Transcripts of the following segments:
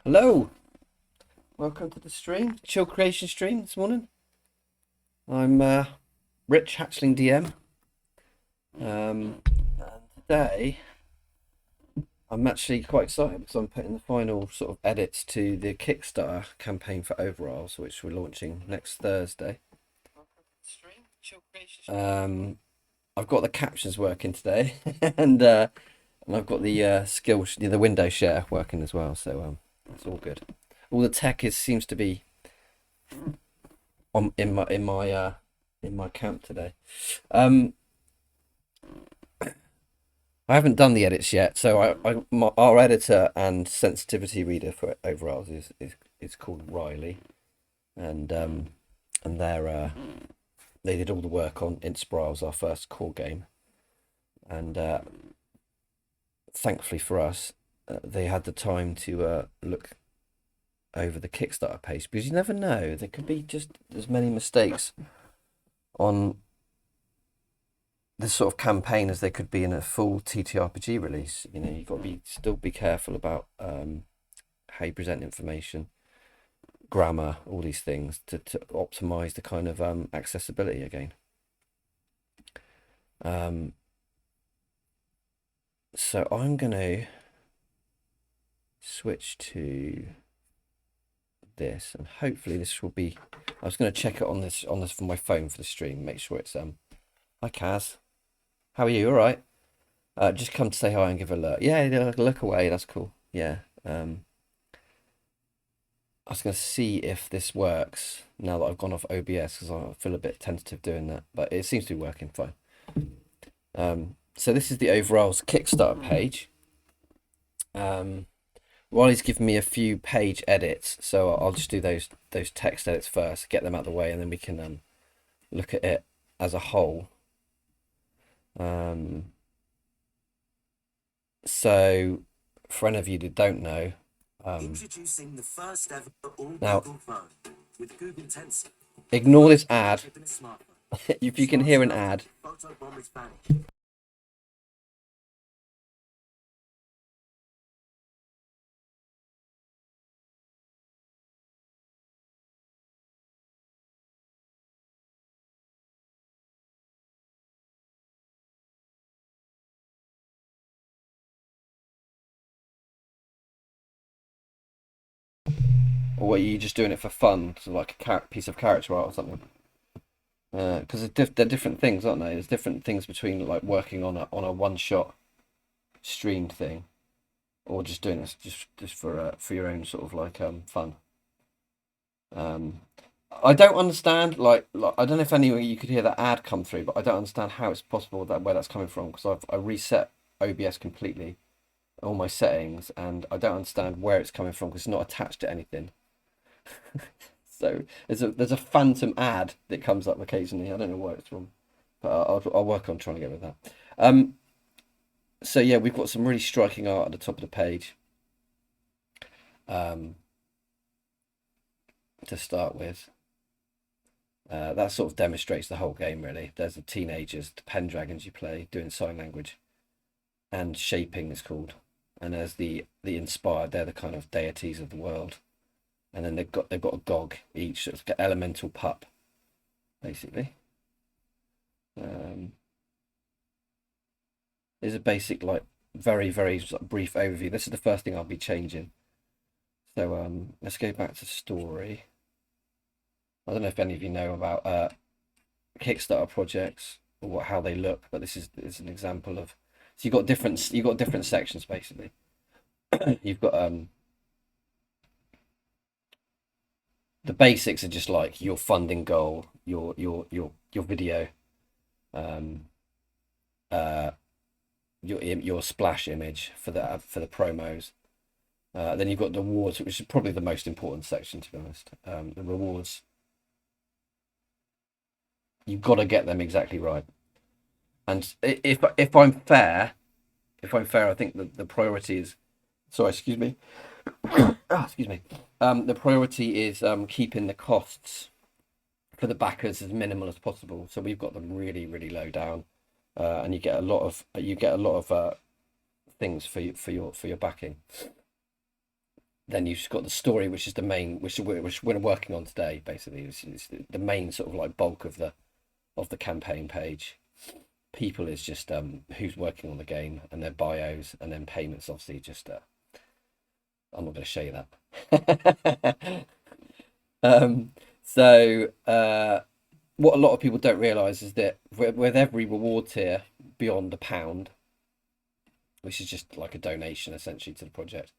Hello, welcome to the stream, Chill Creation stream this morning. I'm Rich Hatchling DM. And today I'm actually quite excited because I'm putting the final sort of edits to the Kickstarter campaign for Overalls, which we're launching next Thursday. I've got the captions working today, and I've got the the window share working as well. So it's all good. All the tech seems to be on in my camp today. Um, I haven't done the edits yet, so our editor and sensitivity reader for Overalls is called Riley, and they did all the work on Inspirals, our first core game, and thankfully for us, they had the time to look over the Kickstarter page, because you never know, there could be just as many mistakes on this sort of campaign as there could be in a full TTRPG release. You know, you've got to still be careful about how you present information, grammar, all these things to optimize the kind of accessibility again. So I'm gonna switch to this, and hopefully this will be. I was going to check it on this for my phone for the stream, make sure it's Hi Kaz, how are you? All right. Just come to say hi and give a look. Yeah, look away. That's cool. Yeah. I was going to see if this works now that I've gone off OBS, because I feel a bit tentative doing that, but it seems to be working fine. So this is the Overalls Kickstarter page. Riley's given me a few page edits, so I'll just do those text edits first, get them out of the way, and then we can look at it as a whole. So for any of you that don't know, introducing the first ever now, Google phone with Google Tensor. Ignore this ad. If you can hear an ad. Or are you just doing it for fun, so like a piece of character art or something? Because they're different things, aren't they? There's different things between like working on a one shot streamed thing, or just doing this just for your own sort of like fun. I don't understand like I don't know if anyway you could hear that ad come through, but I don't understand how it's possible that where that's coming from, because I reset OBS completely, all my settings, and I don't understand where it's coming from because it's not attached to anything. So there's a phantom ad that comes up occasionally. I don't know where it's from, but I'll work on trying to get rid of that. So yeah, we've got some really striking art at the top of the page. To start with, that sort of demonstrates the whole game really. There's the teenagers, the Pendragons you play, doing sign language, and shaping is called. And there's the inspired. They're the kind of deities of the world. And then they've got a gog each, so it's got elemental pup, basically. There's a basic, like, very brief overview. This is the first thing I'll be changing. So let's go back to story. I don't know if any of you know about Kickstarter projects or how they look, but this is an example of. So you've got different sections basically. You've got the basics are just like your funding goal, your video, your splash image for the promos. Then you've got the rewards, which is probably the most important section, to be honest. The rewards, you've got to get them exactly right. And if I'm fair, I think that the priority is. Sorry, excuse me. Excuse me. The priority is keeping the costs for the backers as minimal as possible. So we've got them really low down, and you get a lot of things for your backing. Then you've just got the story, which is the main, which we're working on today. Basically, it's the main sort of like bulk of the campaign page. People is just who's working on the game and their bios, and then payments. Obviously, just I'm not going to show you that. um, so what a lot of people don't realise is that with every reward tier beyond £1, which is just like a donation essentially to the project,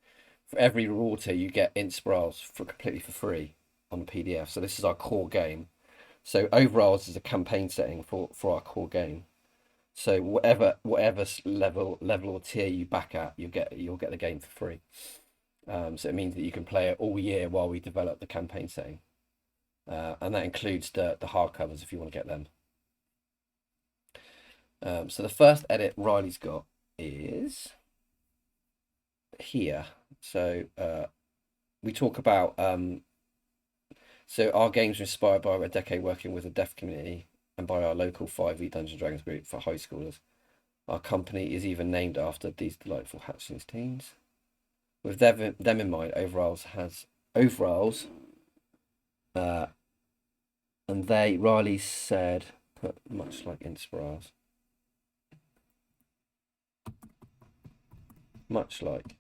for every reward tier you get Inspirals for completely for free on the PDF. So this is our core game. So overalls is a campaign setting for our core game. So whatever level or tier you back at, you'll get the game for free. So it means that you can play it all year while we develop the campaign setting, and that includes the hardcovers if you want to get them. So the first edit Riley's got is here. So we talk about so our games are inspired by a decade working with the deaf community and by our local 5e Dungeons and Dragons group for high schoolers. Our company is even named after these delightful Hatchlings teens. With them in mind, Overalls, and Riley said, put much like Inspirals. Much like.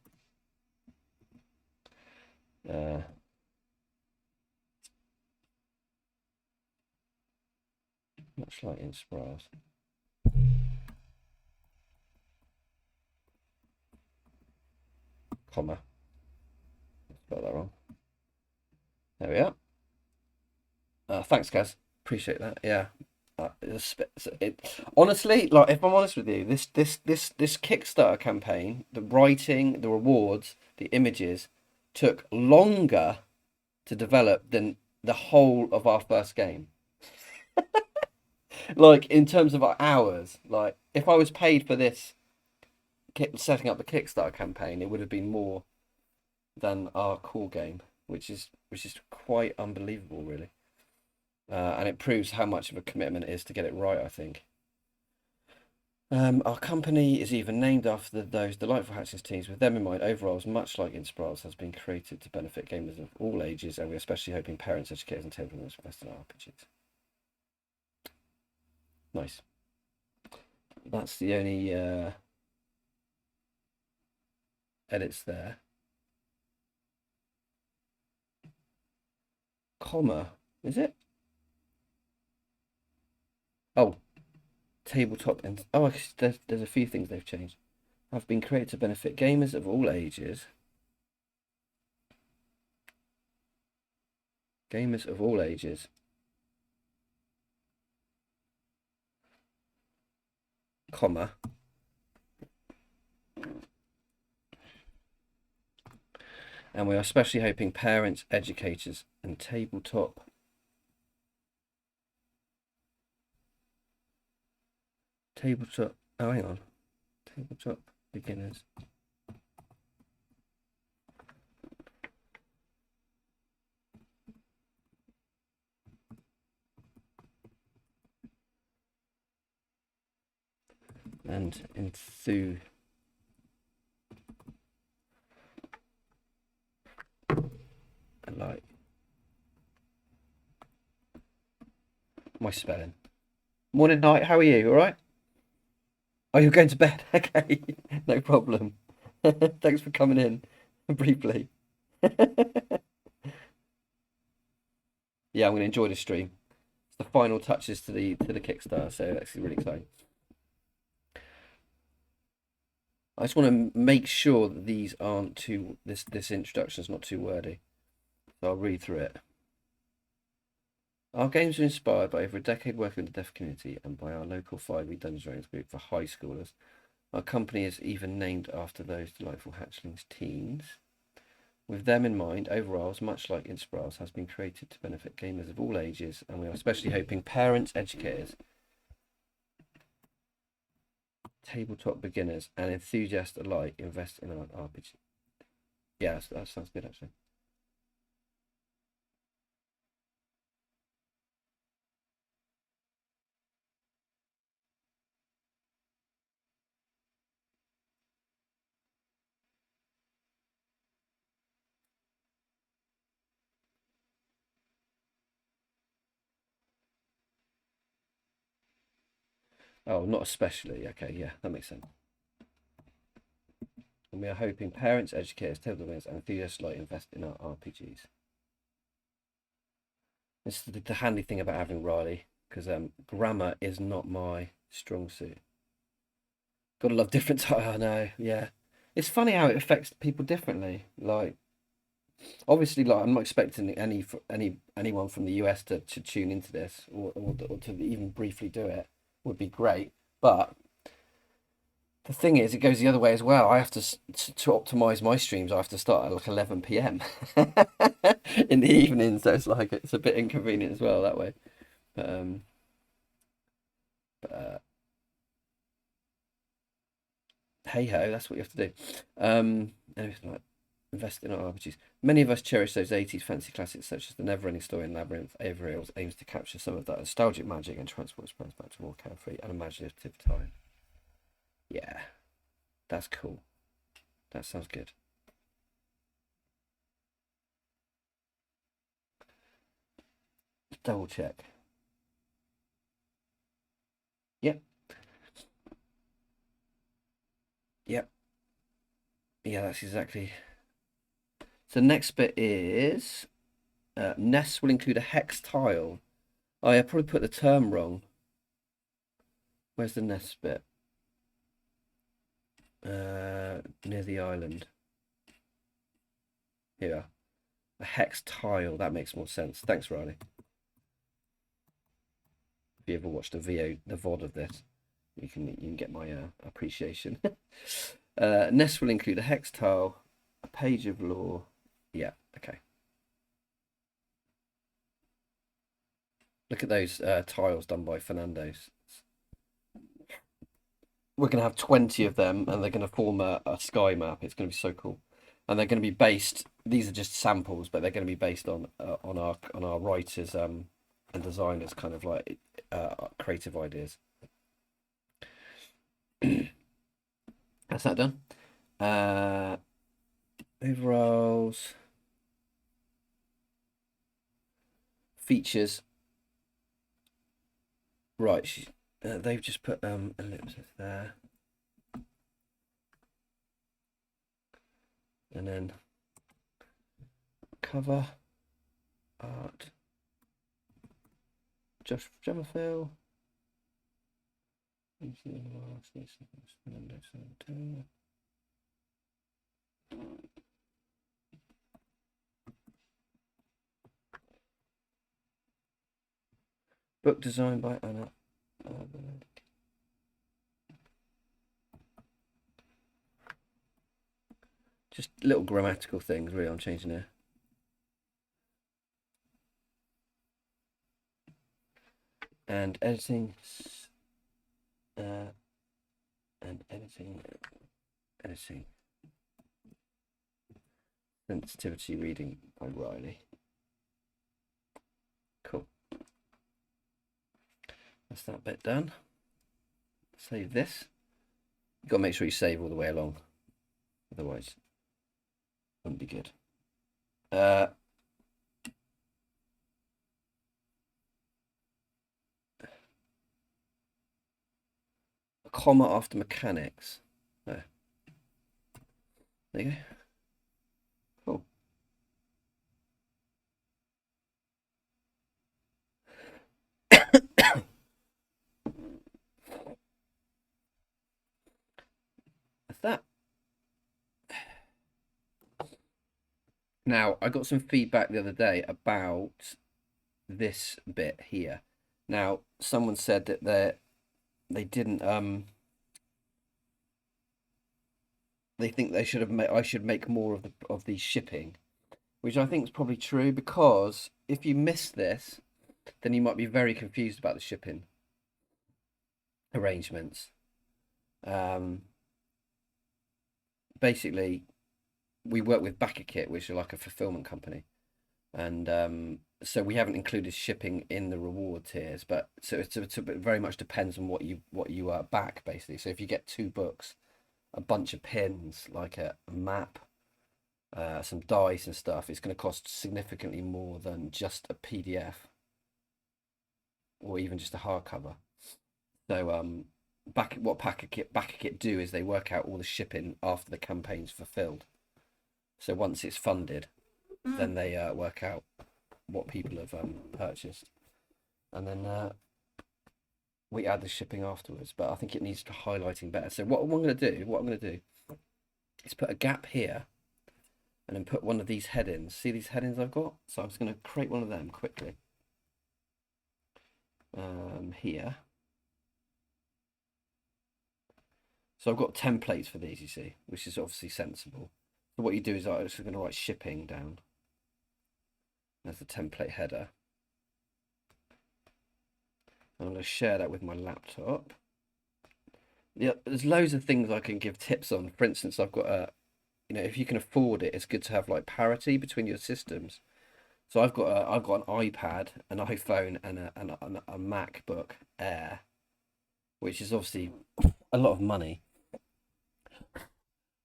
Much like Inspirals. Comma. Spelled that wrong. There we are. Thanks, guys. Appreciate that. Yeah. Honestly, like if I'm honest with you, this Kickstarter campaign, the writing, the rewards, the images, took longer to develop than the whole of our first game. Like in terms of our hours, like if I was paid for this setting up the Kickstarter campaign, it would have been more than our core game, which is quite unbelievable, really. And it proves how much of a commitment it is to get it right, I think. Our company is even named after those delightful Hatchlings teams. With them in mind, Overalls, much like Inspirals, has been created to benefit gamers of all ages, and we're especially hoping parents, educators, and table gamers invest in RPGs. Nice. That's the only edits there. Comma, is it? Oh, tabletop and there's a few things they've changed. Have been created to benefit gamers of all ages. Gamers of all ages. Comma. And we are especially hoping parents, educators, and tabletop oh hang on. Tabletop beginners. And enthusiasts alike. My spelling. Morning, night. How are you? All right? Oh, you're going to bed. Okay, no problem. Thanks for coming in briefly. Yeah, I'm going to enjoy the stream. It's the final touches to the Kickstarter, so that's really exciting. I just want to make sure that these aren't too this introduction is not too wordy. So I'll read through it. Our games are inspired by over a decade working with the deaf community and by our local 5e Dungeons and Dragons group for high schoolers. Our company is even named after those delightful Hatchlings teens. With them in mind, Overalls, much like Inspirals, has been created to benefit gamers of all ages, and we are especially hoping parents, educators, tabletop beginners, and enthusiasts alike invest in our RPG. Yeah, that sounds good, actually. Oh, not especially. Okay, yeah, that makes sense. And we are hoping parents, educators, table winners, and enthusiasts like invest in our RPGs. It's the handy thing about having Riley, because grammar is not my strong suit. Gotta love different. I know, yeah. It's funny how it affects people differently. Like, obviously, like I'm not expecting anyone from the US to tune into this or to even briefly do it would be great. But the thing is, it goes the other way as well. I have to optimize my streams. I have to start at like 11 p.m. in the evening, so it's like it's a bit inconvenient as well that way. But, but hey ho, that's what you have to do. Anything like invest in our RPGs. Many of us cherish those 80s fantasy classics such as The Neverending Story and Labyrinth. Avery aims to capture some of that nostalgic magic and transport us back to more carefree and imaginative time. Yeah, that's cool. That sounds good. Double check. Yep, yep. Yeah, that's exactly. So next bit is nests will include a hex tile. Oh, I probably put the term wrong. Where's the nest bit? Near the island. Here. A hex tile. That makes more sense. Thanks, Riley. If you ever watched the VOD of this, you can get my appreciation. Nest will include a hex tile, a page of lore. Yeah, okay. Look at those tiles done by Fernando's. We're going to have 20 of them and they're going to form a sky map. It's going to be so cool. And they're going to be based, these are just samples, but they're going to be based on our writers and designers kind of like creative ideas. That's that done. Overalls. Features. Right, they've just put ellipses there. And then cover art. Josh Jemmerfield. Book designed by Anna. Just little grammatical things, really. I'm changing here. And editing. And editing. Sensitivity reading by Riley. Cool. That's that bit done. Save this. You've got to make sure you save all the way along. Otherwise, it wouldn't be good. A comma after mechanics. There you go. Cool. That's that. Now, I got some feedback the other day about this bit here. Now, someone said that they didn't they think they should have I should make more of the shipping, which I think is probably true because if you miss this, then you might be very confused about the shipping arrangements. Basically, we work with BackerKit, which are like a fulfillment company, and so we haven't included shipping in the reward tiers. But so it very much depends on what you back basically. So if you get 2 books, a bunch of pins, like a map, some dice and stuff, it's going to cost significantly more than just a PDF or even just a hardcover. So what Backakit do is they work out all the shipping after the campaign's fulfilled. So once it's funded, then they work out what people have purchased, and then we add the shipping afterwards. But I think it needs highlighting better. So what I'm going to do is put a gap here, and then put one of these headings. See these headings I've got? So I'm just going to create one of them quickly. Here. So I've got templates for these, you see, which is obviously sensible. So what you do is I'm just going to write shipping down. That's the template header. I'm going to share that with my laptop. Yeah, there's loads of things I can give tips on. For instance, I've got a, if you can afford it, it's good to have like parity between your systems. So I've got an iPad, an iPhone, and a MacBook Air, which is obviously a lot of money.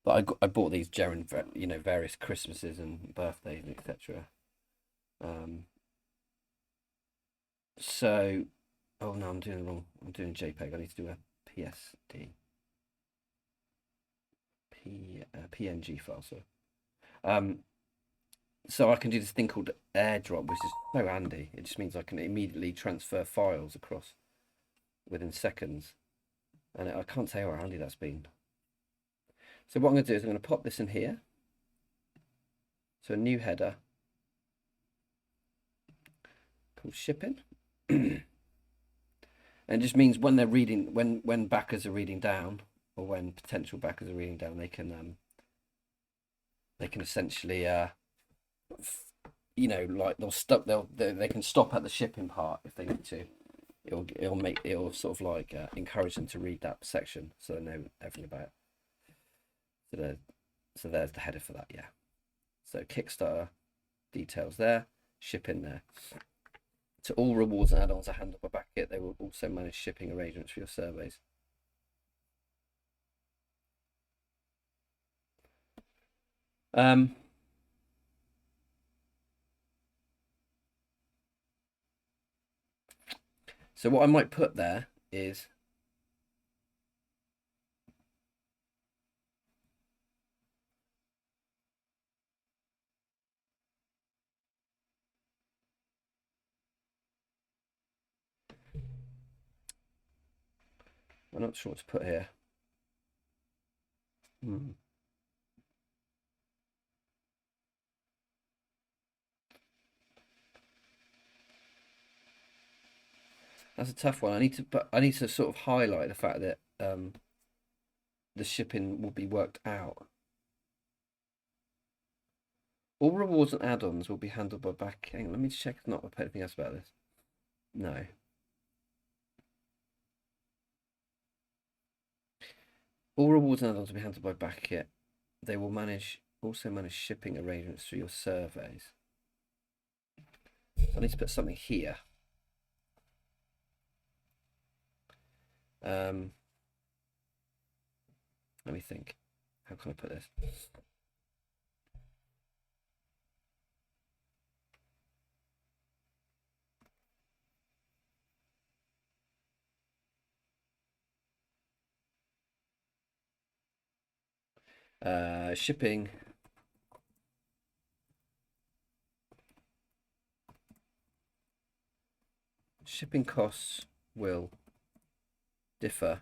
But I bought these during various Christmases and birthdays, etc. So, oh no, I'm doing it wrong. I'm doing JPEG. I need to do a PSD, PNG file. So I can do this thing called AirDrop, which is so handy. It just means I can immediately transfer files across within seconds, and I can't tell you how handy that's been. So what I'm going to do is I'm going to pop this in here. So a new header called shipping. And it just means when they're reading, when backers are reading down, or when potential backers are reading down, they can essentially like they can stop at the shipping part if they need to. It'll sort of like encourage them to read that section so they know everything about it. So there's the header for that, yeah. So Kickstarter details there, shipping there. So all rewards and add-ons are handled by Backit. They will also manage shipping arrangements for your surveys. So what I might put there is I'm not sure what to put here. That's a tough one. I need to sort of highlight the fact that the shipping will be worked out. All rewards and add-ons will be handled by back. Hang on, let me check if not anything else about this. No. All rewards and add-ons will be handled by Backit. They will also manage shipping arrangements through your surveys. I need to put something here. Let me think. How can I put this? Shipping. Shipping costs will differ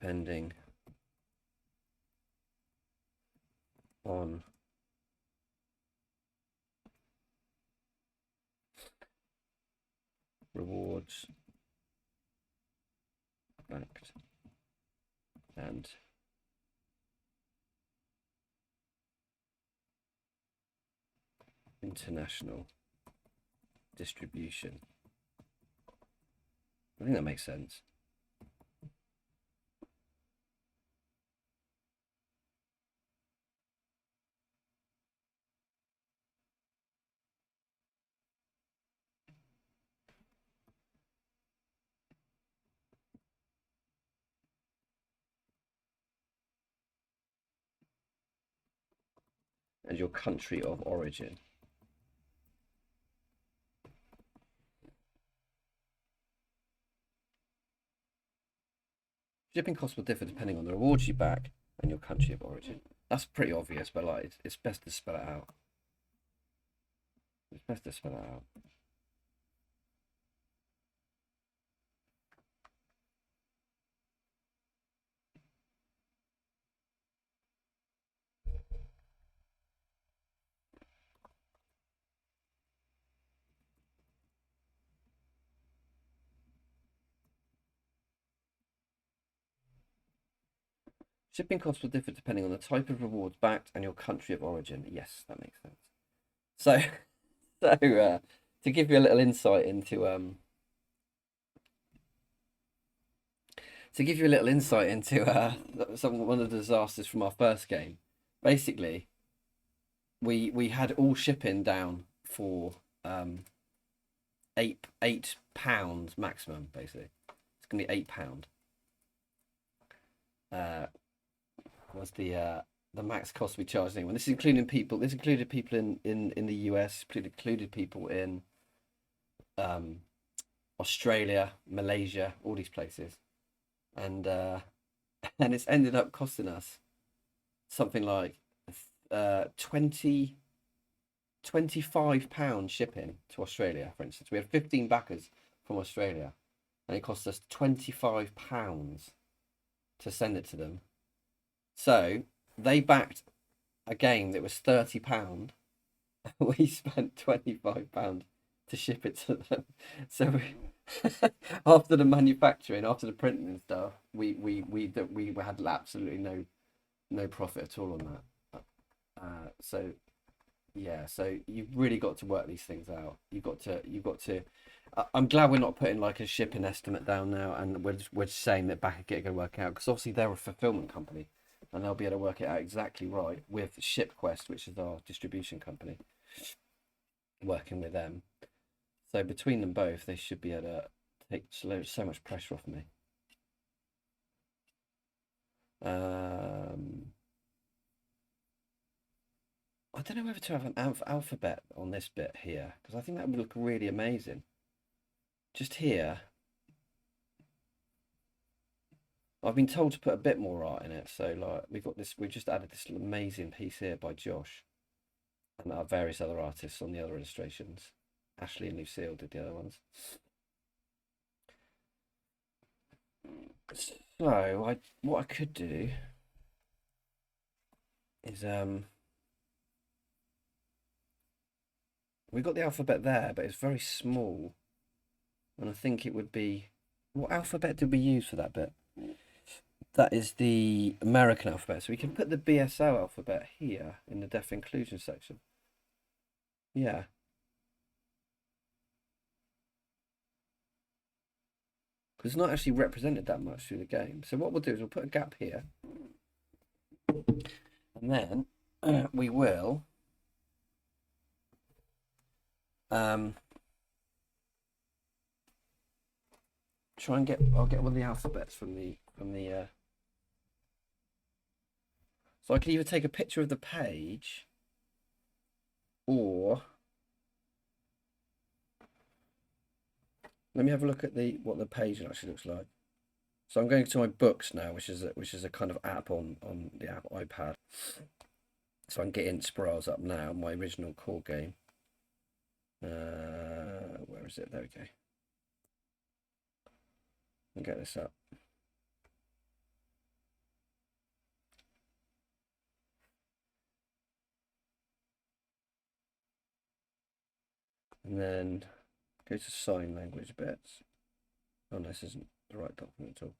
depending on rewards backed and international distribution. I think that makes sense. And your country of origin. Shipping costs will differ depending on the rewards you back and your country of origin. That's pretty obvious, but like it's best to spell it out. It's best to spell it out. Shipping costs will differ depending on the type of rewards backed and your country of origin. Yes, that makes sense. So, to give you a little insight into one of the disasters from our first game. Basically, we had all shipping down for £8 maximum. Basically, it's gonna be £8. Was the max cost we charged anyone. This included people in the US, included people in Australia, Malaysia, all these places, and and it's ended up costing us something like 25 pounds shipping to Australia, for instance. We had 15 backers from Australia, and it cost us £25 to send it to them. So they backed a game that was £30. We spent £25 to ship it to them. So after the manufacturing, after the printing and stuff, we had absolutely no profit at all on that. So yeah, so you've really got to work these things out. You've got to. I'm glad we're not putting like a shipping estimate down now, and we're just saying that Back Again going to work out, because obviously they're a fulfillment company, and they'll be able to work it out exactly right with ShipQuest, which is our distribution company, working with them. So between them both, they should be able to take so much pressure off me. I don't know whether to have an alphabet on this bit here, because I think that would look really amazing. Just here, I've been told to put a bit more art in it. So like we've just added this amazing piece here by Josh and our various other artists on the other illustrations. Ashley and Lucille did the other ones. So what I could do is we got the alphabet there, but it's very small, and I think it would be, what alphabet did we use for that bit? That is the American alphabet, so we can put the BSO alphabet here in the deaf inclusion section. Yeah. Because it's not actually represented that much through the game. So what we'll do is we'll put a gap here, and then we will try and I'll get one of the alphabets from the so I can either take a picture of the page, or let me have a look at what the page actually looks like. So I'm going to my books now, which is a kind of app on the iPad. So I can get Inspirals up now, my original core game. Where is it? There we go. I'll get this up. And then go to sign language bits. Oh, no, this isn't the right document at all.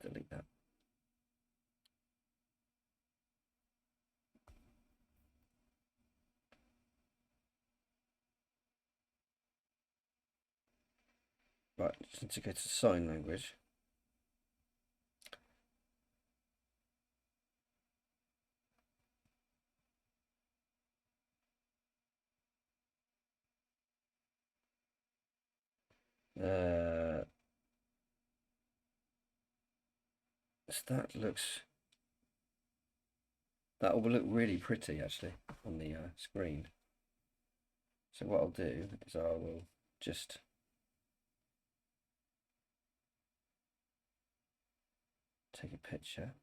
Delete that. Right, just need to go to sign language. That will look really pretty actually on the screen. So what I'll do is I will just take a picture.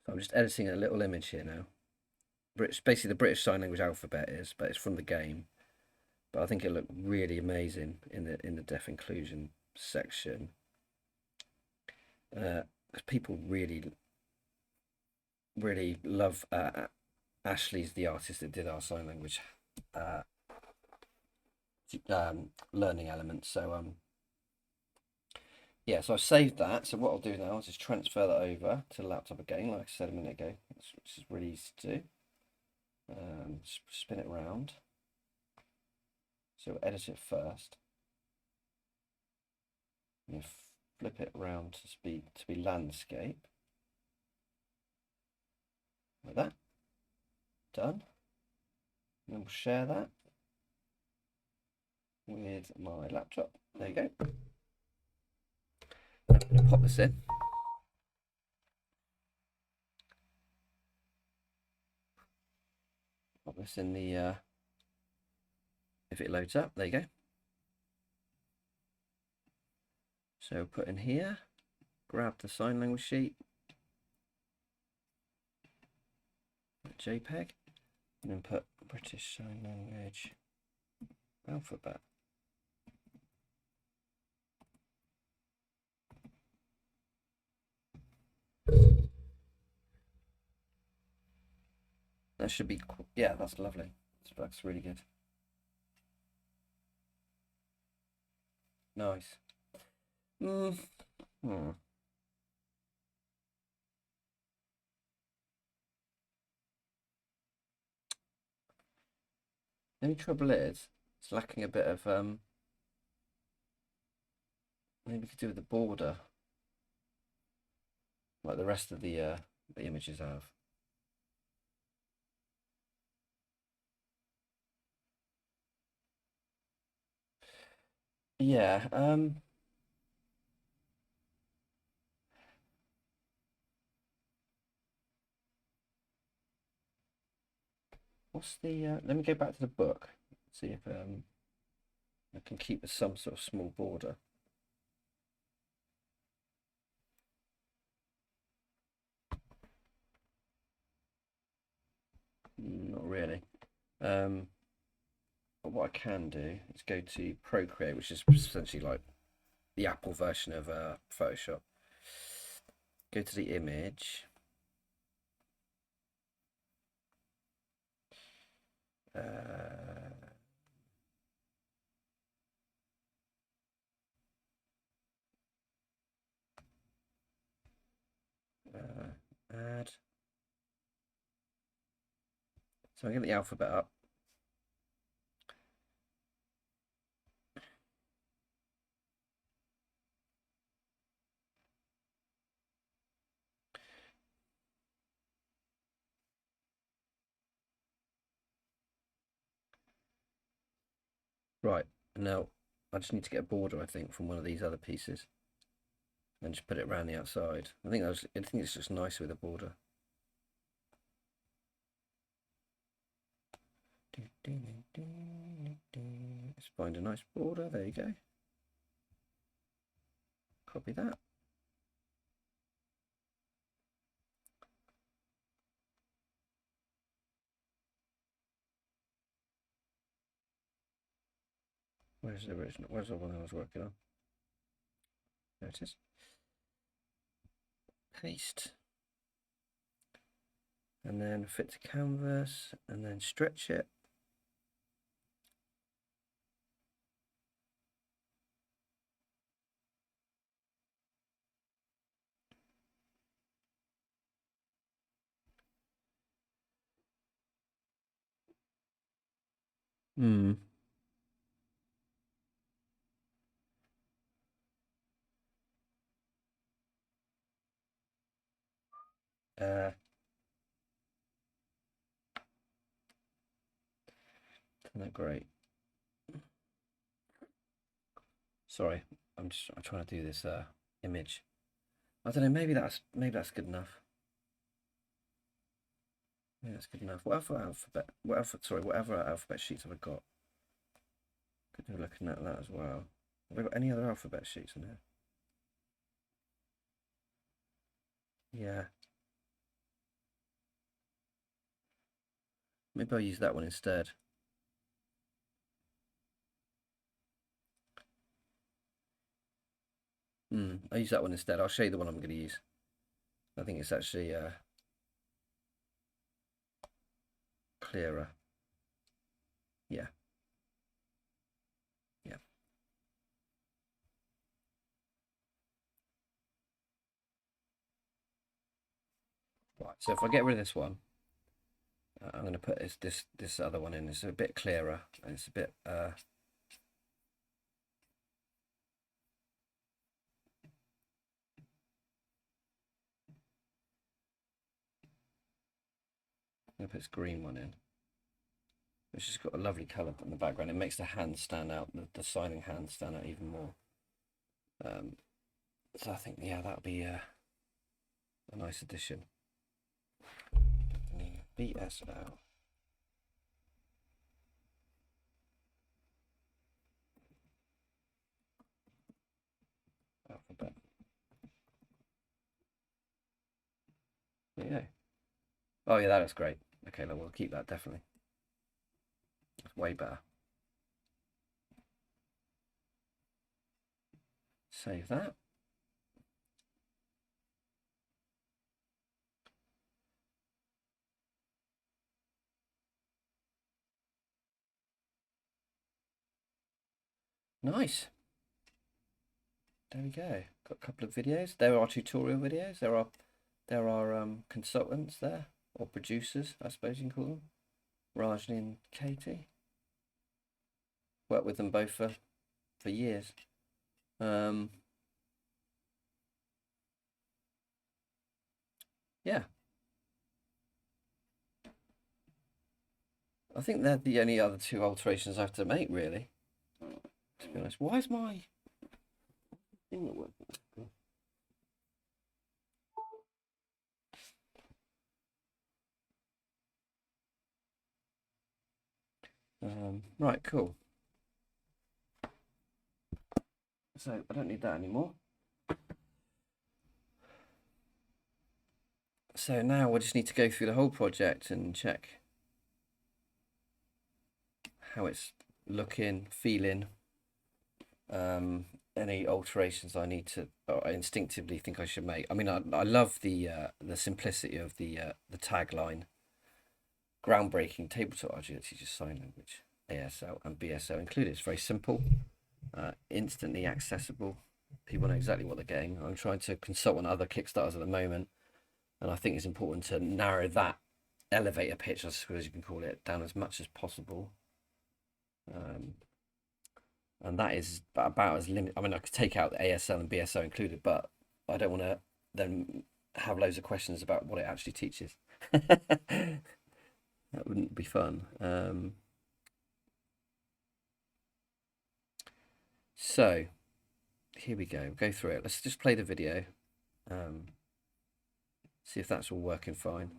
So I'm just editing a little image here now. Basically the British Sign Language alphabet is, but it's from the game. But I think it looked really amazing in the deaf inclusion section. Because people really love Ashley's the artist that did our sign language learning elements. So yeah, so I've saved that. So what I'll do now is just transfer that over to the laptop again, like I said a minute ago, which is really easy to do. Spin it around. So edit it first. And flip it around to be landscape. Like that. Done. And then we'll share that with my laptop. There you go. I'm going to pop this in. Pop this in the if it loads up, there you go. So put in here, grab the sign language sheet, JPEG, and then put British Sign Language alphabet. That should be, yeah, that's lovely. That's really good. Nice. The only trouble is, it's lacking a bit of, maybe we could do with the border, like the rest of the images have. Yeah, what's the, let me go back to the book, see if I can keep some sort of small border. Not really. But what I can do is go to Procreate, which is essentially like the Apple version of Photoshop. Go to the image. Add. So I'm getting the alphabet up. Right, now I just need to get a border, I think, from one of these other pieces. And just put it around the outside. I think it's just nicer with a border. Let's find a nice border. There you go. Copy that. Where's the original? Where's the one I was working on? There it is. Paste. And then fit to canvas and then stretch it. Isn't that great? Sorry, I'm trying to do this image. I don't know. Maybe that's good enough. Maybe that's good enough. Whatever alphabet sheets have I got? Could be looking at that as well. Have I got any other alphabet sheets in here? Yeah. Maybe I'll use that one instead. I'll use that one instead. I'll show you the one I'm going to use. I think it's actually clearer. Yeah. Yeah. Right. So if I get rid of this one, I'm going to put this other one in. It's a bit clearer and it's a bit I'm going to put this green one in, which has got a lovely colour in the background. It makes the hand stand out, the signing hand stand out even more. So I think, yeah, that'll be a nice addition. BSL. Alphabet. There you go. Oh yeah, that looks great. Okay, we'll keep that definitely. That's way better. Save that. Nice. There we go. Got a couple of videos. There are tutorial videos. There are consultants there, or producers, I suppose you can call them. Rajni and Katie. Worked with them both for years. Yeah. I think they're the only other two alterations I have to make, really. To be honest. Why is my thing not working? Right, cool. So I don't need that anymore. So now we just need to go through the whole project and check how it's looking, feeling, any alterations I need to, or I instinctively think I should make. I mean, I love the simplicity of the tagline. Groundbreaking tabletop RPG teaches sign language, ASL and BSL included. It's very simple, instantly accessible. People know exactly what they're getting. I'm trying to consult on other Kickstarters at the moment, and I think it's important to narrow that elevator pitch, I suppose you can call it, down as much as possible. And that is about as limited. I mean, I could take out the ASL and BSO included, but I don't want to then have loads of questions about what it actually teaches. That wouldn't be fun. So here we go. Go through it. Let's just play the video. See if that's all working fine.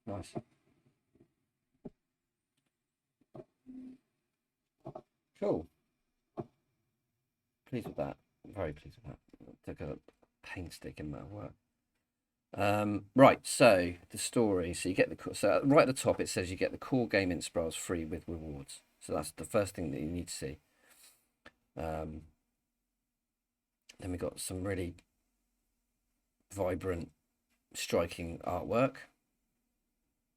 Nice. Cool. Pleased with that. Very pleased with that. Took a painstaking amount of work. Right, so the story. So you get so right at the top it says you get the core game insprals free with rewards. So that's the first thing that you need to see. Then we got some really vibrant, striking artwork,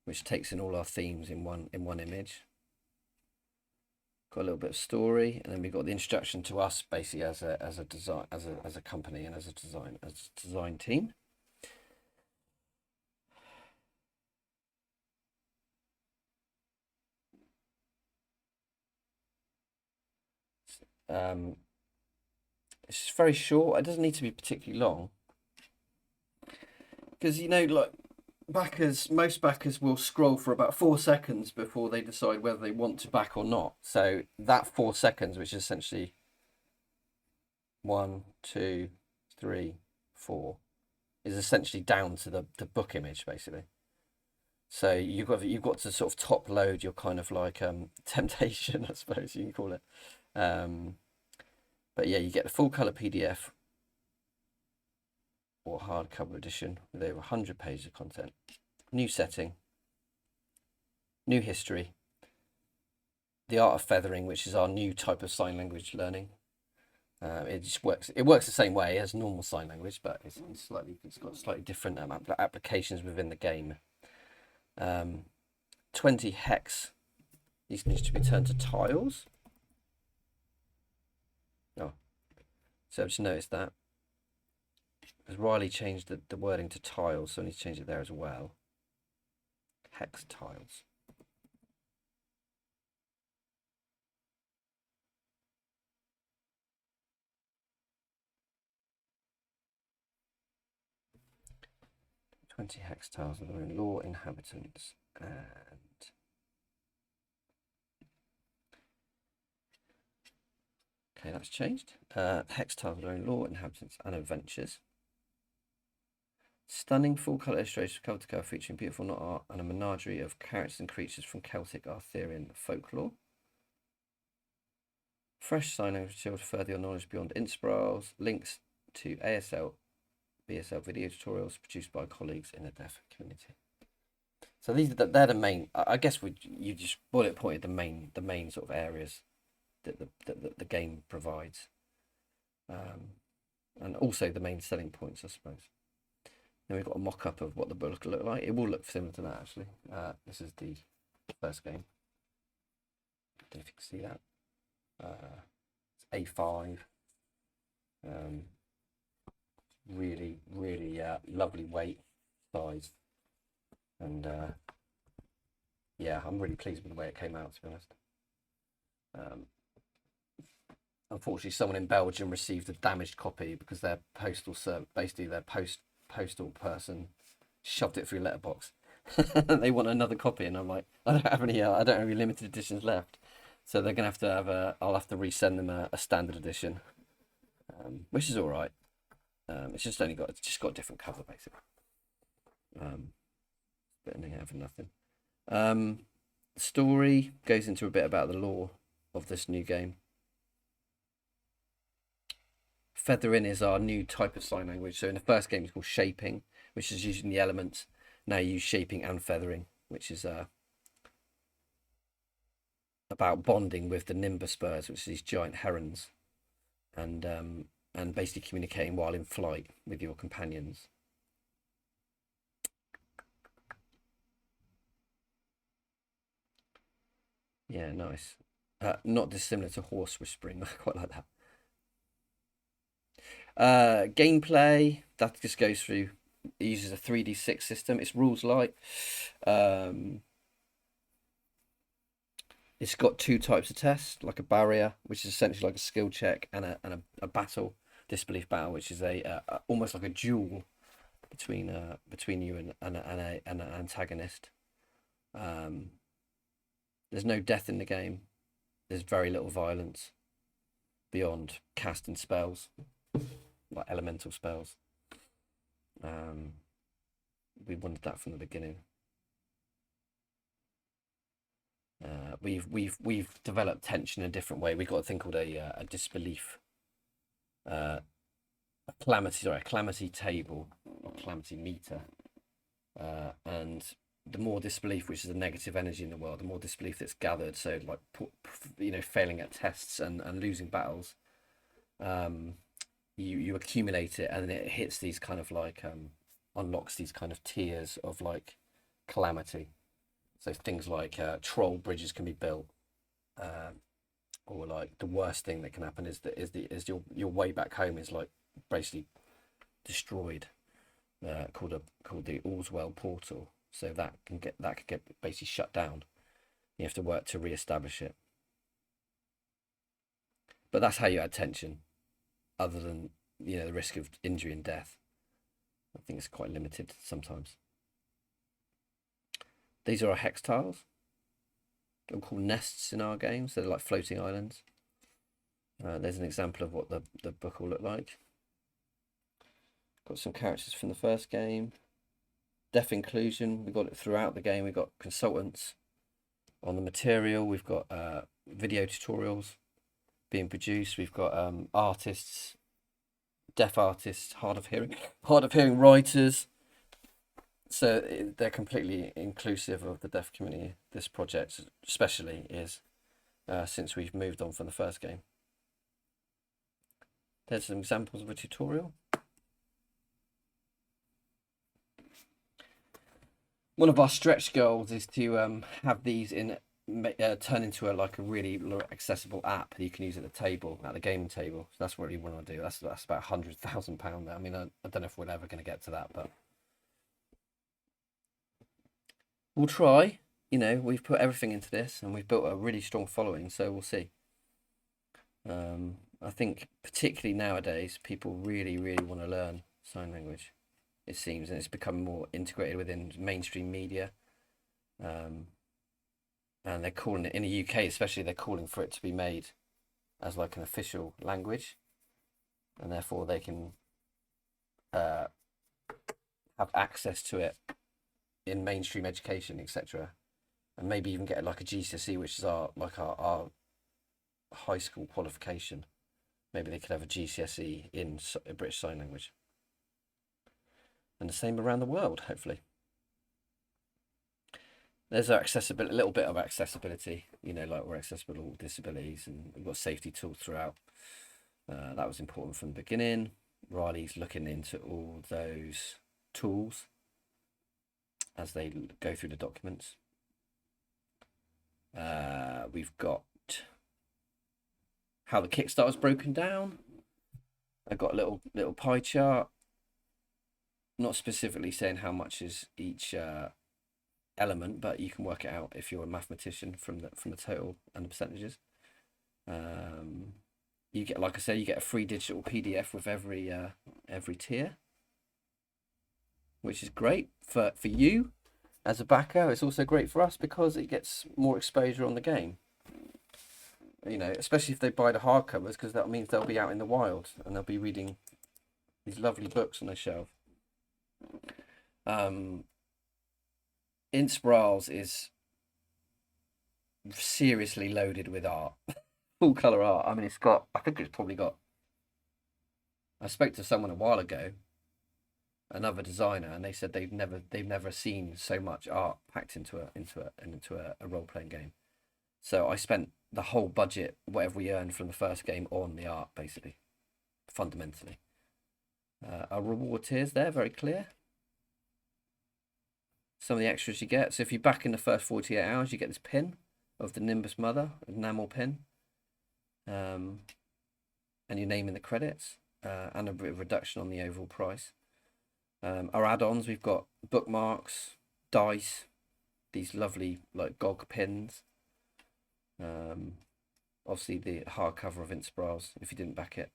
which takes in all our themes in one image. Got a little bit of story, and then we got the introduction to us basically as a design as a company and as a design team. It's very short. It doesn't need to be particularly long, because like most backers will scroll for about 4 seconds before they decide whether they want to back or not. So that 4 seconds, which is essentially 1, 2, 3, 4, is essentially down to the book image basically. So you've got to sort of top load your kind of like temptation, I suppose you can call it. But yeah, you get the full color PDF or hardcover edition with over 100 pages of content, new setting, new history, the art of feathering, which is our new type of sign language learning. It just works. It works the same way as normal sign language, but it's got slightly different applications within the game. 20 hex. These need to be turned to tiles. Oh, so I've just noticed that. Because Riley changed the wording to tiles, so I need to change it there as well. Hex tiles. Hex tiles with their own law, inhabitants, and okay, that's changed. Hex tiles with their own law, inhabitants, and adventures. Stunning full-colour illustrations cover to cover featuring beautiful knot art and a menagerie of characters and creatures from Celtic, Arthurian folklore. Fresh sign language material to further your knowledge beyond Inspirals. Links to ASL, BSL video tutorials produced by colleagues in the deaf community. So they're the main. I guess you just bullet pointed the main sort of areas that the game provides, and also the main selling points, I suppose. Then we've got a mock-up of what the book will look like. It will look similar to that, actually. This is the first game. I don't know if you can see that. It's A5. Really, really lovely weight, size. And yeah, I'm really pleased with the way it came out, to be honest. Unfortunately, someone in Belgium received a damaged copy because their postal service, basically their postal person, shoved it through letterbox. They want another copy, and I'm like, I don't have any. I don't have any limited editions left, so they're gonna have to have a. I'll have to resend them a standard edition, which is all right. It's just got a different cover basically. Bit of out for nothing. Story goes into a bit about the lore of this new game. Feathering is our new type of sign language. So in the first game, it's called shaping, which is using the elements. Now you use shaping and feathering, which is about bonding with the nimbus birds, which are these giant herons, and basically communicating while in flight with your companions. Yeah, nice. Not dissimilar to horse whispering. I quite like that. Gameplay that just goes through. It uses a 3d6 system. It's rules light. It's got two types of tests, like a barrier, which is essentially like a skill check, and a battle, disbelief battle, which is a almost like a duel between you and an antagonist. There's no death in the game. There's very little violence beyond casting spells, like elemental spells. We wanted that from the beginning. We've developed tension in a different way. We've got a thing called a disbelief, a calamity table or calamity meter, and the more disbelief, which is a negative energy in the world, the more disbelief that's gathered. So like failing at tests and losing battles, you accumulate it, and then it hits these kind of like unlocks these kind of tiers of like calamity. So things like troll bridges can be built, or like the worst thing that can happen is your way back home is like basically destroyed, called the Allswell portal. So that could get basically shut down. You have to work to re-establish it. But that's how you add tension, other than the risk of injury and death. I think it's quite limited sometimes. These are our hex tiles. They're called nests in our games. They're like floating islands. There's an example of what the book will look like. Got some characters from the first game. Deaf inclusion. We got it throughout the game. We've got consultants on the material. We've got video tutorials being produced. We've got artists, deaf artists, hard of hearing writers. So they're completely inclusive of the deaf community. This project especially is, since we've moved on from the first game. There's some examples of a tutorial. One of our stretch goals is to have these turn into a really accessible app that you can use at the gaming table. So that's what we want to do. That's about £100,000. I mean, I don't know if we're ever going to get to that, but we'll try. We've put everything into this, and we've built a really strong following. So we'll see. I think particularly nowadays, people really, really want to learn sign language. It seems, and it's become more integrated within mainstream media. And they're calling it in the UK, especially. They're calling for it to be made as like an official language, and therefore they can have access to it in mainstream education, etc. And maybe even get like a GCSE, which is our high school qualification. Maybe they could have a GCSE in British Sign Language. And the same around the world, hopefully. There's a little bit of accessibility, like we're accessible to all disabilities, and we've got safety tools throughout. That was important from the beginning. Riley's looking into all those tools as they go through the documents. We've got how the Kickstarter's broken down. I've got a little pie chart, not specifically saying how much is each element, but you can work it out if you're a mathematician from the total and the percentages. You get, like I said, you get a free digital PDF with every tier, which is great for you. as a backer, it's also great for us because it gets more exposure on the game. You know, especially if they buy the hardcovers, because that means they'll be out in the wild and they'll be reading these lovely books on their shelf. Innsbruck's is seriously loaded with art, full color art. I mean, it's got. I think it's probably got. I spoke to someone a while ago, another designer, and they said they've never seen so much art packed into a role playing game. So I spent the whole budget, whatever we earned from the first game, on the art, basically, fundamentally. Our reward tiers there, very clear. Some of the extras you get. So if you back in the first 48 hours, you get this pin of the Nimbus Mother, enamel pin. And your name in the credits, and a bit of reduction on the overall price. Our add-ons, we've got bookmarks, dice, these lovely like GOG pins. Obviously the hardcover of Innsbruck's if you didn't back it.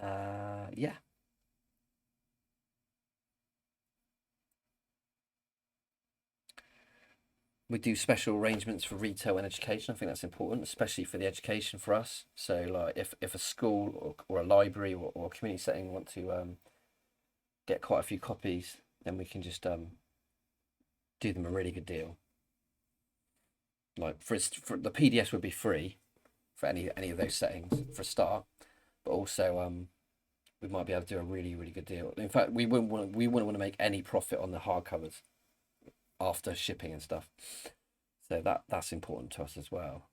Yeah. We do special arrangements for retail and education. I think that's important, especially for the education for us. So like if a school or a library or a community setting want to get quite a few copies, then we can just do them a really good deal. Like for the PDFs would be free for any of those settings for a start, but also we might be able to do a really good deal. In fact, we wouldn't want to make any profit on the hardcovers after shipping and stuff. So that's important to us as well.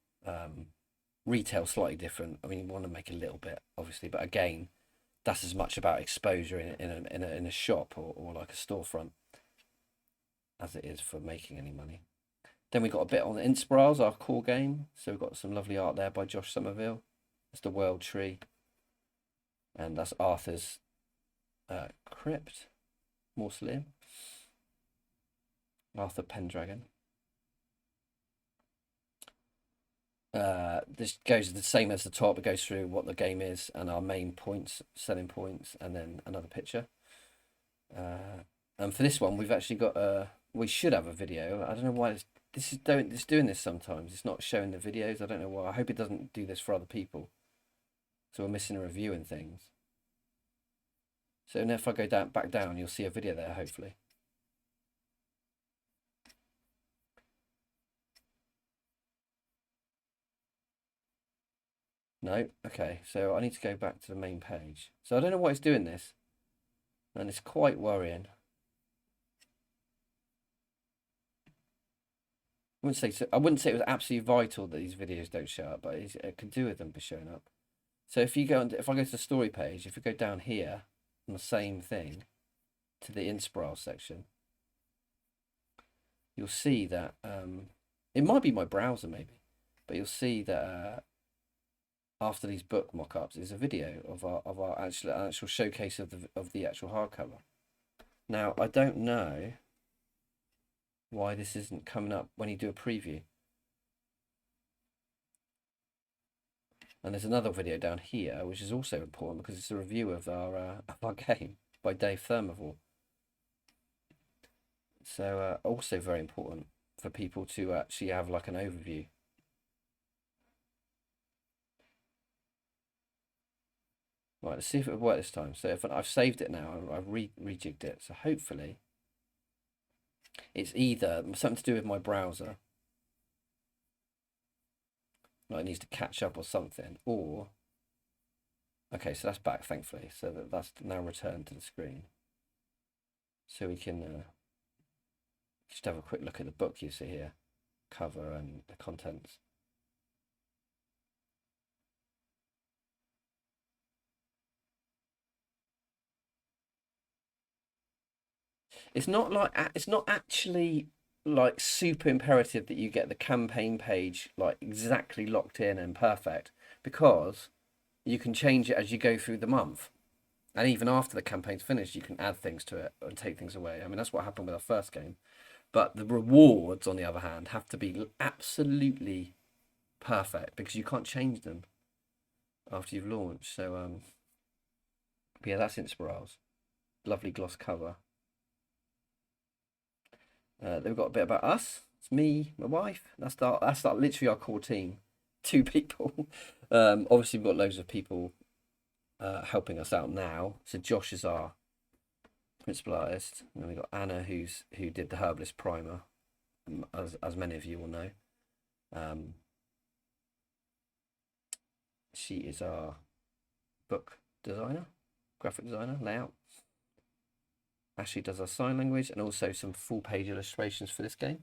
Retail slightly different. I mean, you want to make a little bit, obviously, but again, that's as much about exposure in a shop or like a storefront as it is for making any money. Then we got a bit on the Innsbruck's, our core game. So we've got some lovely art there by Josh Somerville. It's the World Tree, and that's Arthur's crypt mausoleum. Arthur Pendragon. This goes the same as the top. It goes through what the game is and our main points, selling points, and then another picture. And for this one, we've actually got we should have a video. I don't know why it's doing this sometimes. It's not showing the videos. I don't know why. I hope it doesn't do this for other people. So we're missing a review and things. So now if I go back down, you'll see a video there, hopefully. No? Okay, so I need to go back to the main page. So I don't know why it's doing this. And it's quite worrying. I wouldn't say it was absolutely vital that these videos don't show up, but it could do with them be showing up. So if I go to the story page, if you go down here on the same thing to the Innsbruck section, you'll see that it might be my browser maybe, but you'll see that after these book mock-ups is a video of our actual showcase of the actual hardcover. Now I don't know why this isn't coming up when you do a preview. And there's another video down here which is also important because it's a review of our game by Dave Thermaville. So also very important for people to actually have like an overview. Right, let's see if it would work this time. So if I've saved it now, I've rejigged it. So hopefully it's either something to do with my browser, like it needs to catch up or something, or okay, so that's back thankfully. So that's now returned to the screen. So we can just have a quick look at the book you see here, cover and the contents. It's not actually like super imperative that you get the campaign page like exactly locked in and perfect, because you can change it as you go through the month, and even after the campaign's finished you can add things to it and take things away. I mean, that's what happened with our first game, but the rewards on the other hand have to be absolutely perfect because you can't change them after you've launched. So yeah, that's Inspirals. Lovely gloss cover. Then we've got a bit about us. It's me, my wife. That's literally our core team. 2 people. Obviously we've got loads of people helping us out now. So Josh is our principal artist, and then we've got Anna who did the Herbalist Primer, as many of you will know. She is our book designer, graphic designer, layout. Ashley does our sign language and also some full page illustrations for this game.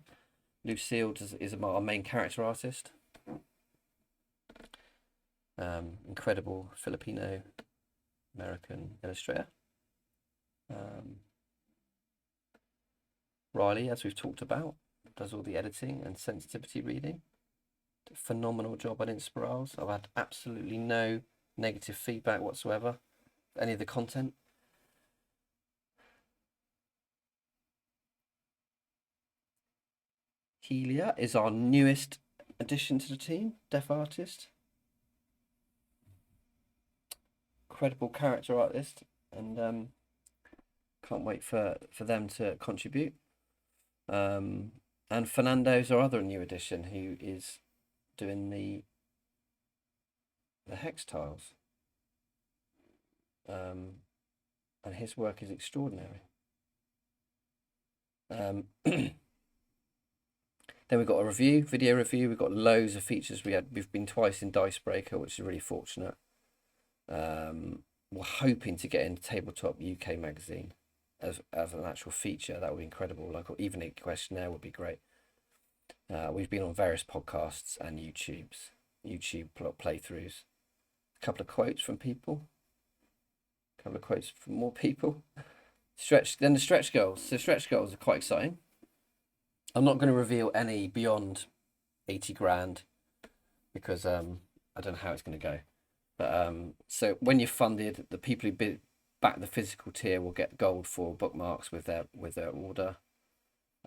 Lucille is our main character artist. Incredible Filipino American illustrator. Riley, as we've talked about, does all the editing and sensitivity reading. Phenomenal job on Inspirals. I've had absolutely no negative feedback whatsoever for any of the content. Helia is our newest addition to the team, deaf artist. Incredible character artist, and can't wait for them to contribute. And Fernando's our other new addition, who is doing the hex tiles. And his work is extraordinary. Then we've got a video review. We've got loads of features. We've been twice in Dicebreaker, which is really fortunate. We're hoping to get into Tabletop UK magazine as an actual feature. That would be incredible. Like, or even a questionnaire would be great. We've been on various podcasts and YouTube playthroughs. A couple of quotes from people. A couple of quotes from more people. Then the stretch goals. So stretch goals are quite exciting. I'm not going to reveal any beyond 80 grand because I don't know how it's going to go. But so when you're funded, the people who back the physical tier will get gold for bookmarks with their order.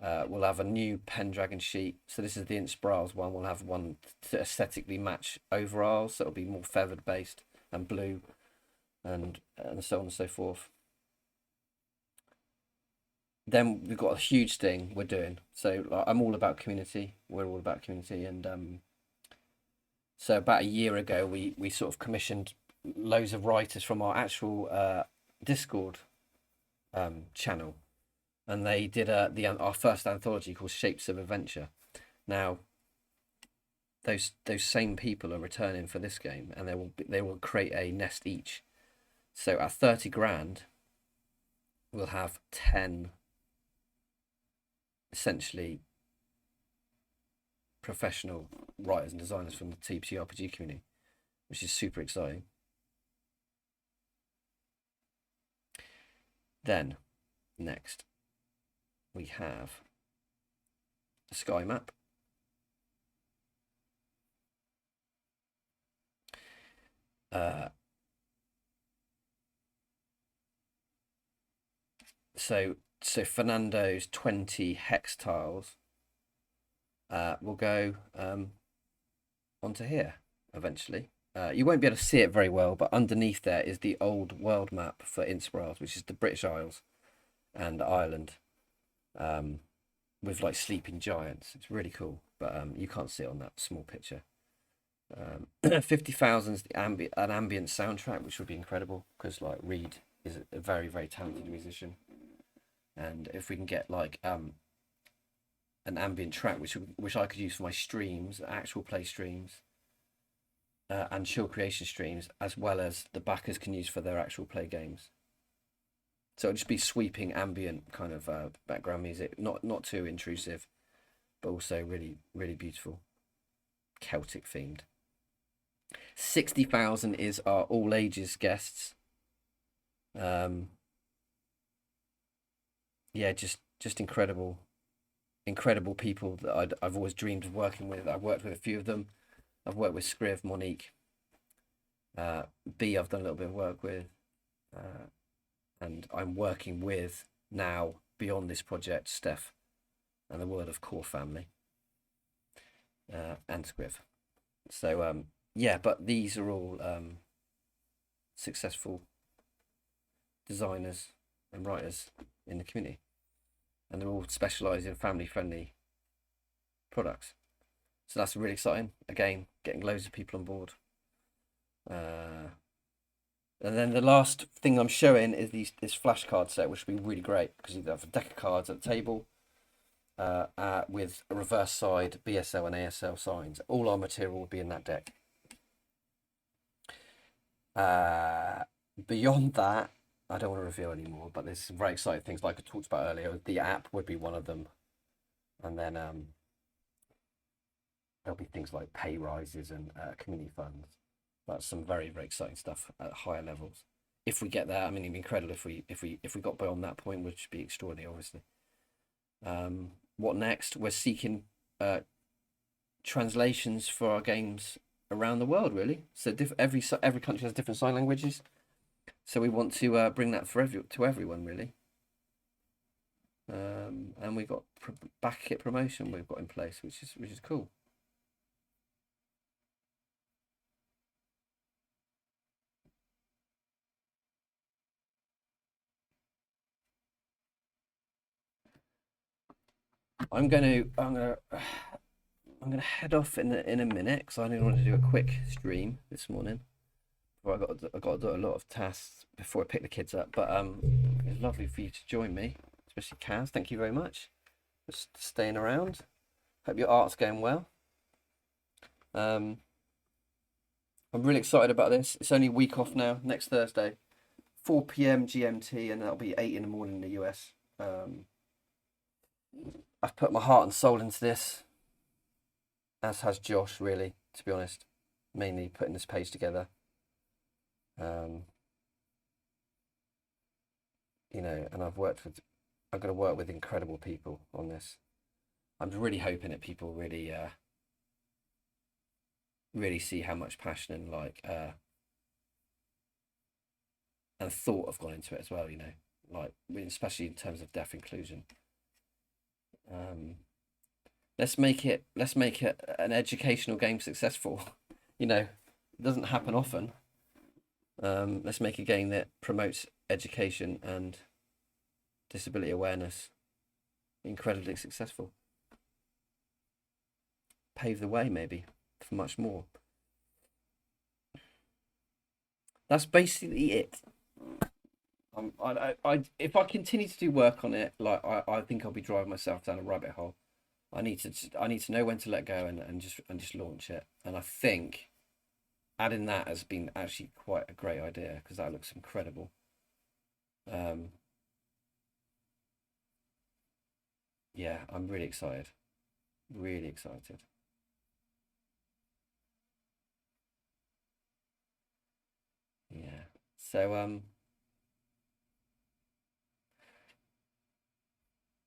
We'll have a new Pendragon sheet. So this is the Inspirals one. We'll have one to aesthetically match overalls. So it'll be more feathered based and blue, and so on and so forth. Then we've got a huge thing we're doing. So I'm all about community. We're all about community, and so about a year ago, we sort of commissioned loads of writers from our actual Discord channel, and they did our first anthology called Shapes of Adventure. Now, those same people are returning for this game, and they will create a nest each. So at 30 grand, we'll have 10 essentially professional writers and designers from the TTRPG community, which is super exciting. Then, next, we have the sky map. So Fernando's 20 hex tiles will go onto here eventually. You won't be able to see it very well, but underneath there is the old world map for Inspirals, which is the British Isles and Ireland, with like sleeping giants. It's really cool, but you can't see it on that small picture. 50,000 is an ambient soundtrack, which would be incredible because like Reed is a very, very talented musician, and if we can get like an ambient track which I could use for my streams, actual play streams, and chill creation streams, as well as the backers can use for their actual play games. So it'll just be sweeping ambient kind of background music, not too intrusive, but also really, really beautiful, Celtic themed. 60,000 is our all ages guests. Yeah, just incredible people that I've always dreamed of working with. I've worked with a few of them. I've worked with Scriv, Monique, B. I've done a little bit of work with, and I'm working with now beyond this project, Steph, and the World of Core family, and Scriv. So yeah, but these are all successful designers and writers in the community. and they're all specialised in family-friendly products. So that's really exciting. Again, getting loads of people on board. And then the last thing I'm showing is this flashcard set, which will be really great because you have a deck of cards at the table with a reverse side BSL and ASL signs. All our material will be in that deck. Beyond that, I don't want to reveal anymore, but there's some very exciting things like I talked about earlier. The app would be one of them. And then there'll be things like pay rises and community funds. That's some very, very exciting stuff at higher levels. If we get there, I mean, it'd be incredible if we got beyond that point, which would be extraordinary, obviously. What next? We're seeking translations for our games around the world, really. So every country has different sign languages. So we want to bring that to everyone, really. And we've got back kit promotion we've got in place, which is cool. I'm gonna head off in a minute because I only want to do a quick stream this morning. I got to do a lot of tasks before I pick the kids up. But it's lovely for you to join me, especially Kaz. Thank you very much for staying around. Hope your art's going well. I'm really excited about this. It's only a week off now. Next Thursday, 4 p.m. GMT, and that'll be 8 in the morning in the US. I've put my heart and soul into this, as has Josh, really, to be honest. Mainly putting this page together. You know, and I've got to work with incredible people on this. I'm really hoping that people really, really see how much passion and and thought have gone into it as well. You know, like especially in terms of deaf inclusion. Let's make it an educational game successful. You know, it doesn't happen often. Let's make a game that promotes education and disability awareness. Incredibly successful. Pave the way, maybe, for much more. That's basically it. If I continue to do work on it, I think I'll be driving myself down a rabbit hole. I need to know when to let go and just launch it. And I think adding that has been actually quite a great idea because that looks incredible. Yeah, I'm really excited. Really excited. Yeah. So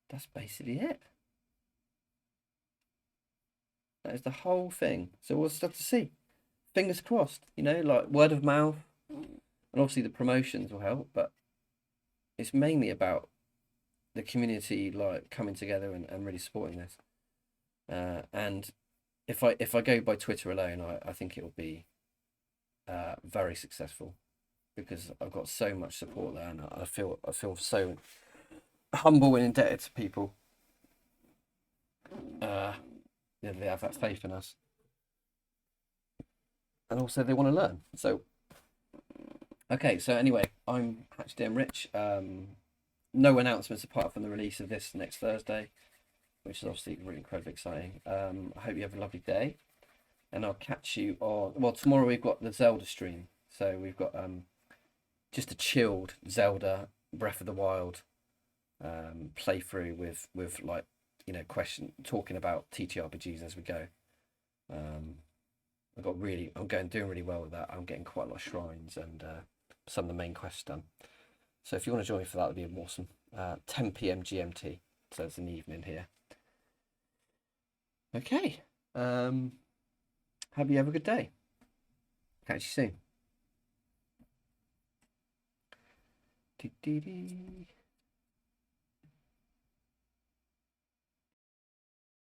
that's basically it. That is the whole thing. So we'll start to see. Fingers crossed, you know, like word of mouth, and obviously the promotions will help, but it's mainly about the community like coming together and really supporting this. And if I go by Twitter alone, I think it will be very successful because I've got so much support there, and I feel so humble and indebted to people. Yeah, they have that faith in us, and also they want to learn. So, okay. So anyway, I'm Hatchlings Rich. No announcements apart from the release of this next Thursday, which is obviously really incredibly exciting. I hope you have a lovely day, and I'll catch you on. Well, tomorrow we've got the Zelda stream, so we've got just a chilled Zelda Breath of the Wild playthrough with like, you know, talking about TTRPGs as we go. I'm doing really well with that. I'm getting quite a lot of shrines and some of the main quests done. So if you want to join me for that, that'd be awesome. 10 p.m. GMT, so it's an evening here. Okay. Have you have a good day. Catch you soon.